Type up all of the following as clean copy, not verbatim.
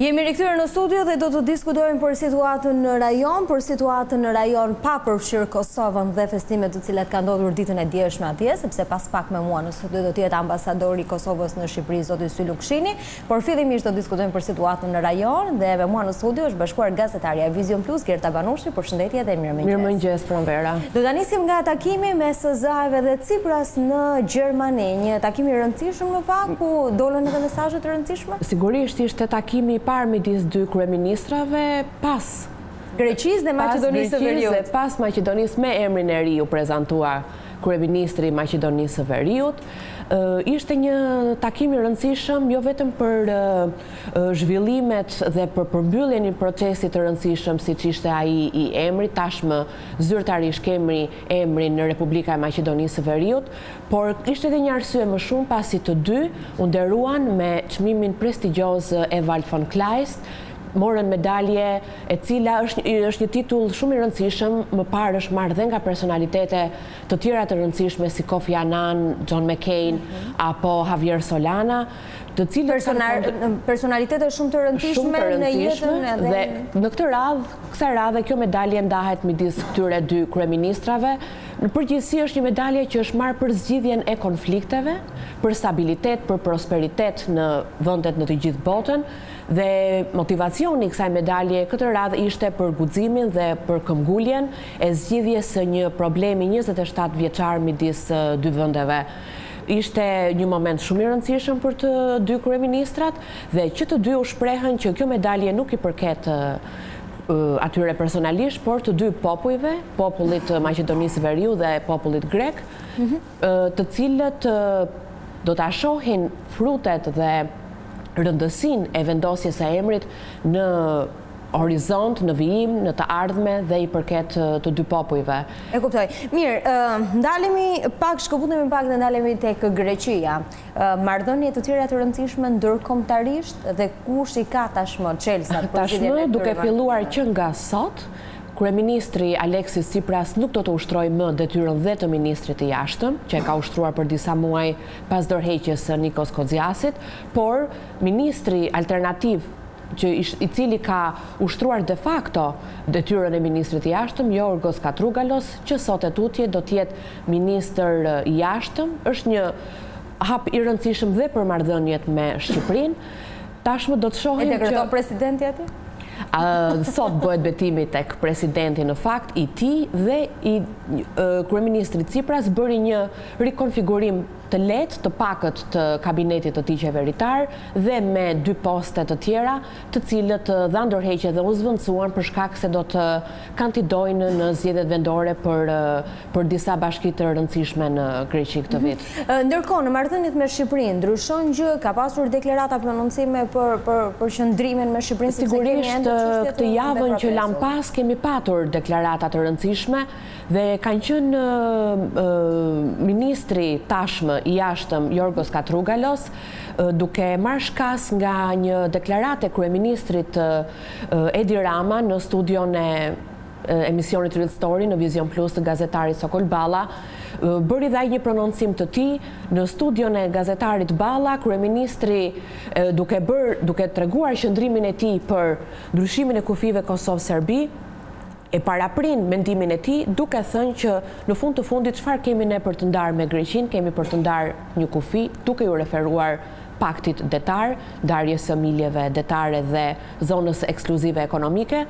Jemi rikthyer në studio dhe do të diskutojmë për situatën në rajon pa përfshirë Kosovën dhe festimet të cilat kanë ndodhur ditën e djeshme atje, sepse pas pak me mua në studio do të jetë ambasadori i Kosovës në Shqipëri, zoti Sy Lukshini, por fillimisht do diskutojmë për situatën në rajon dhe me mua në studio është bashkuar gazetarja e Vision Plus, Gerta Banushi, përshëndetje dhe mirëmëngjes. Mirëmëngjes, Pranvera. Do ta nisim nga takimi me SZ-ve dhe Cipras në Gjermani, një takim i rëndësishëm në fakt ku dolën edhe mesazhe të rëndësishme? Sigurisht ishte takimi i parë midis dy kryeministrave pas Greqisë dhe Maqedonisë së Veriut. Pas Maqedonisë me emrin e ri u prezantua kryeministri i Maqedonisë së Veriut. Ishte një takim i rëndësishëm jo vetëm për zhvillimet dhe për përmbylljen e procesit të rëndësishëm siç ishte ai i emrit, tashmë zyrtarisht kemi emrin në Republika e Maqedonisë së Veriut, por ishte edhe një arsye më shumë pasi të dy u nderuan me çmimin prestigjioz Evald von Kleist, morën medalje e cila është një titull shumë i rëndësishëm, më parë është marrë dhe nga personalitete të tjera të rëndësishme si Kofi Annan, John McCain apo Javier Solana, të cilët personalitete shumë të rëndësishme në jetën dhe në kësaj radhe kjo medalje ndahet midis këtyre dy kryeministrave. Në përgjithësi është një medalje që është marrë për zgjidhjen e konflikteve, për stabilitet, për prosperitet në vendet në të gjithë botën. Dhe motivacioni i kësaj medalje këtë radhë ishte për guximin dhe për këmbguljen e zgjidhjes së një problemi 27 vjeçar midis dy vendeve. Ishte një moment shumë i rëndësishëm për të dy kryeministrat dhe që të dy u shprehën që kjo medalje nuk i përket atyre personalisht, por të dy popujve, popullit Maqedonisë së Veriut dhe popullit grek, të cilët do ta shohin frutet dhe rëndësinë e vendosjes së emrit në horizont, në vijim, në të ardhme dhe i përket të dy popujve. E kuptoj. Mirë, shkëputemi pak dhe ndalemi tek Greqia. Marrëdhënie të tjera të rëndësishme ndërkombëtarisht dhe kush i ka tashmë çelësat për zgjidhjen e tashmë duke filluar që nga sot, kryeministri Alexis Tsipras nuk do të ushtrojë më detyrën dhe të ministrit të jashtëm, që e ka ushtruar për disa muaj pas dorëheqjes së Nikos Koziasit, por ministri alternativ i cili ka ushtruar de facto detyrën e ministrit i jashtëm, Jorgos Katrougalos, që sot e tutje do të jetë ministër i jashtëm, është një hap i rëndësishëm dhe për marrëdhëniet me Shqipërinë. Tashmë do të shohim që dekreton presidenti aty? Sot bëhet betimi tek presidenti në fakt i tij dhe i kryeministrit Tsipras bëri një rikonfigurim të lehtë, të pakët të kabinetit të tij qeveritar dhe me dy poste të tjera, të cilët dhan dorëheqje dhe u zvendësuan për shkak se do të kandidojnë në zgjedhjet vendore për disa bashki të rëndësishme në Greqi këtë vit. Ndërkohë, në marrëdhëniet me Shqipërinë, ndryshon gjë, ka pasur deklarata prononcime për qëndrimin me Shqipërinë? Sigurisht këtë javën që lan pas kemi patur deklarata të rëndësishme dhe kanë qenë ministri tashmë i jashtëm Jorgos Katrougalos duke marrë shkas nga një deklarate kryeministrit Edi Rama në studion e emisionit Real Story në Vision Plus të gazetarit Sokol Balla. Bëri dhe një prononcim të tij në studion e gazetarit Balla, kryeministri duke treguar qëndrimin e tij për ndryshimin e kufive Kosovë-Serbi, e paraprin mendimin e tij duke thënë që në fund të fundit çfarë kemi ne për të ndarë me Greqinë, kemi për të ndarë një kufi, duke ju referuar paktit detar, ndarjes së miljeve detare dhe zonës ekskluzive ekonomike,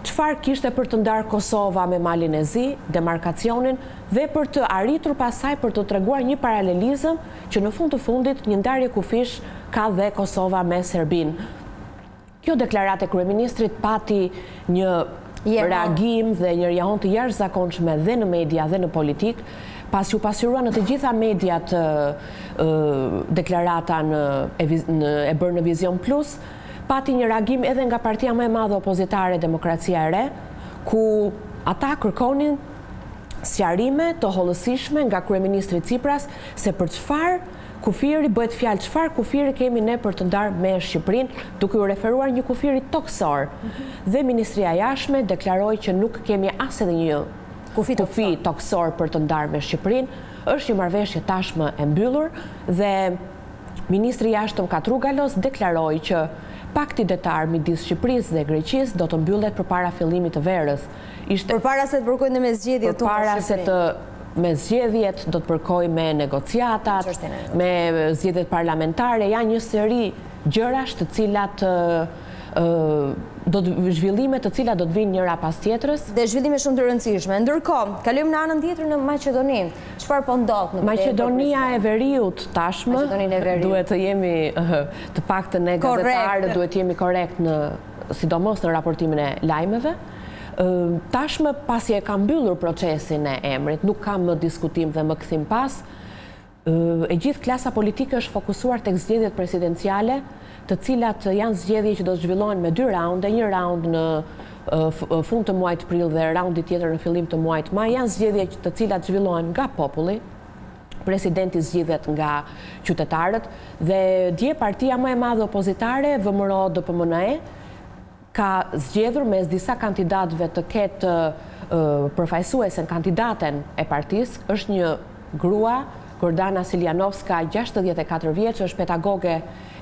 çfarë kishte për të ndarë Kosova me Malin e Zi, demarkacionin dhe për të arritur pasaj për të treguar një paralelizëm që në fund të fundit një ndarje kufish ka dhe Kosova me Serbinë. Kjo deklarate e kryeministrit pati një reagim dhe një reagim të jashtëzakonshme dhe në media dhe në politik, pas që pasqyrua në të gjitha mediat deklaratan e bërë në Vision Plus, pati një reagim edhe nga partia më e madhe opozitare Demokracia e Re, ku ata kërkonin sqarime të hollësishme nga kryeministri Tsipras se për çfarë kufiri bëhet fjalë, çfarë kufiri kemi ne për të ndarë me Shqipërinë, duke u referuar një kufiri toksor. Dhe Ministria e Jashtme deklaroi që nuk kemi as edhe një kufi toksor për të ndarë me Shqipërinë. Është një marrëveshje tashmë e mbyllur dhe Ministri i Jashtëm Katrugalos deklaroi që pakti detar midis Shqipërisë dhe Greqisë do të mbyllet përpara fillimit të verës. Përpara se të përkojnë me zgjedhjet përpara se të me zgjedhjet do të përkojë me negociatat, me zgjedhjet parlamentare, janë një seri gjërash të cilat zhvillime të cilat do të vinë njëra pas tjetrës. Dhe zhvillime shumë të rëndësishme. Ndërkohë, kalojmë në anën tjetër në Maqedoni. Çfarë po ndodh në Maqedonia e Veriut tashmë? Duhet të jemi të paktën ne gazetarë, duhet të jemi korrekt sidomos në raportimin e lajmeve. Tashmë pasi e ka mbyllur procesin e emrit, nuk ka më diskutim dhe më kthim pas. E gjithë klasa politike është fokusuar tek zgjedhjet presidenciale, të cilat janë zgjedhje që do të zhvillohen me 2 raunde, një raund në fund të muajit prill dhe raundi tjetër në fillim të muajit maj. Janë zgjedhje të cilat zhvillohen nga populli, presidenti zgjidhet nga qytetarët dhe dje partia më e madhe opozitare, VMRO-DPMNE, ka zgjedhur mes disa kandidatëve të ketë përfaqësuesen kandidaten e partisë. Është një grua, Gordana Siljanovska, 64 vjeç, është pedagoge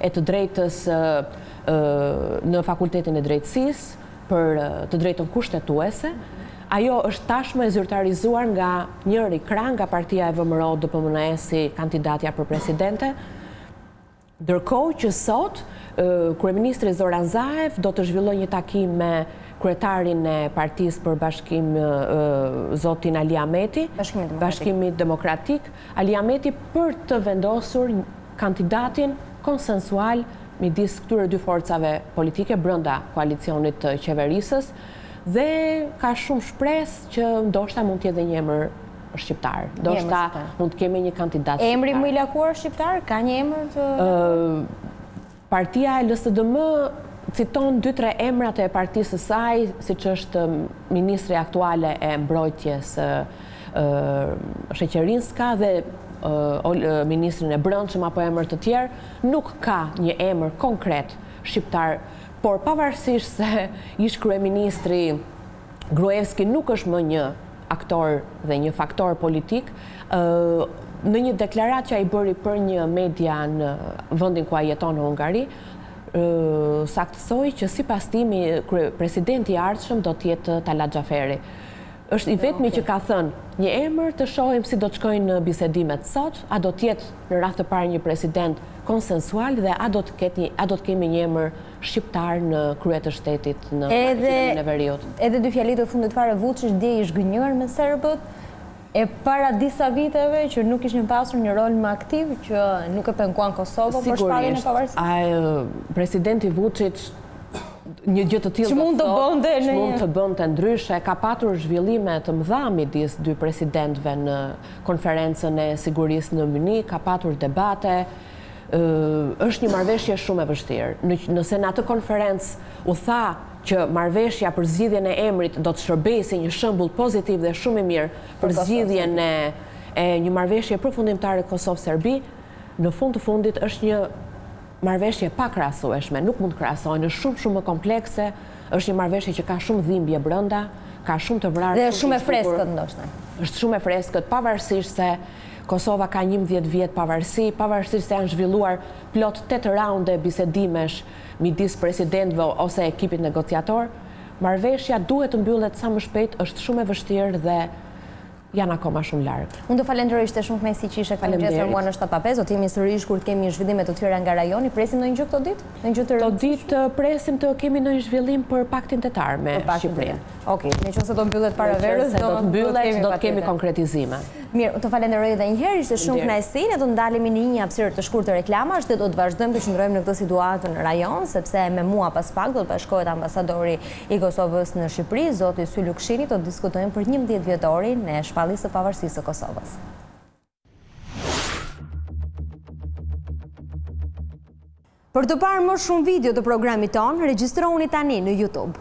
e të drejtës në Fakultetin e Drejtësisë për të drejtën kushtetuese. Ajo është tashmë e zyrtarizuar nga njëri krah nga partia e VMRO-DPMNE si kandidatja për presidente. Ndërkohë që sot kryeministri Zoran Zaev do të zhvillojë një takim me kryetarin e partisë për bashkim zotin Ali Ahmeti, Bashkimi Demokratik, Ali Ahmeti, për të vendosur kandidatin konsensual midis këtyre 2 forcave politike brenda koalicionit të qeverisës dhe ka shumë shpresë që ndoshta mund të jetë një emër shqiptar. Ndoshta mund të kemi një kandidat shqiptar. Emri më i lakuar shqiptar? Ka një emër të Partia e LSDM citon 2-3 emrat e partisë së saj, siç është ministri aktuale e mbrojtjes Sheqerinska dhe ministrin e Brendshëm apo emër të tjerë. Nuk ka një emër konkret shqiptar, por pavarësisht se ish kryeministri Gruevski nuk është më një aktor dhe një faktor politik, në një deklaratë që ai bëri për një media në vendin ku ai jeton në Hungari, saktësoi që sipas timi presidenti i ardhshëm do të jetë Talat Xhaferi. Është i vetmi që ka thënë një emër, të shohim si do të shkojnë bisedimet sot, a do të jetë në radhë të parë një president konsensual dhe a do të kemi një emër shqiptar në krye të shtetit në Maqedoninë e Veriut. Edhe 2 fjalë të fundit fare, Vučić dje i zhgënjur me serbët e para disa viteve që nuk ishin pasur një rol më aktiv, që nuk e penguan Kosovën për shpalljen e pavarësisë. Presidenti Vučić një gjë të tillë mund të bënte ndryshe, ka patur zhvillime të mëdha midis 2 presidentëve në konferencën e sigurisë në Munich, ka patur debate. Është një marrëveshje shumë e vështirë. Nëse në atë konferencë u tha që marrëveshja për zgjidhjen e emrit do të shërbejë si një shembull pozitiv dhe shumë i mirë për zgjidhjen e një marrëveshje përfundimtare Kosovë-Serbi, në fund të fundit është një marrëveshje pa krahasueshme, nuk mund të krahasohen, është shumë më komplekse, është një marrëveshje që ka shumë dhimbje brenda, ka shumë të vrarë. Dhe është shumë e freskët ndoshta. Është shumë e freskët, pavarësisht se Kosova ka 11 vjet pavarësi, pavarësisht se janë zhvilluar plot 8 raunde bisedimesh midis presidentëve ose ekipit negociator, marrëveshja duhet të mbyllet sa më shpejt, është shumë e vështirë dhe janë akoma shumë larg. Unë të falenderoj, ishte shumë kënaqësi që ishe këtu gjithë mua në 7:05, do të jemi sërish kur të kemi zhvillime të tjera nga rajoni. Presim ndonjë gjë këto ditë? Këto ditë presim të kemi ndonjë zhvillim për paktin tetar me Shqipërinë. Okej, nëse do mbyllet para verës, do të mbyllet, do të kemi konkretizime. Mirë, të falenderoj edhe një herë, ishte shumë kënaqësi, ne do ndalemi në një hapësirë të shkurtër të reklamash dhe do të vazhdojmë të qëndrojmë në këtë situatë në rajon, sepse me mua pas pak do të bashkohet ambasadori i Kosovës në Shqipëri, zoti Sy Lukshini, do të diskutojmë për 11 vjetorin e shpalljes së pavarësisë së Kosovës. Për të parë më shumë video të programit tonë, regjistrohuni tani në YouTube.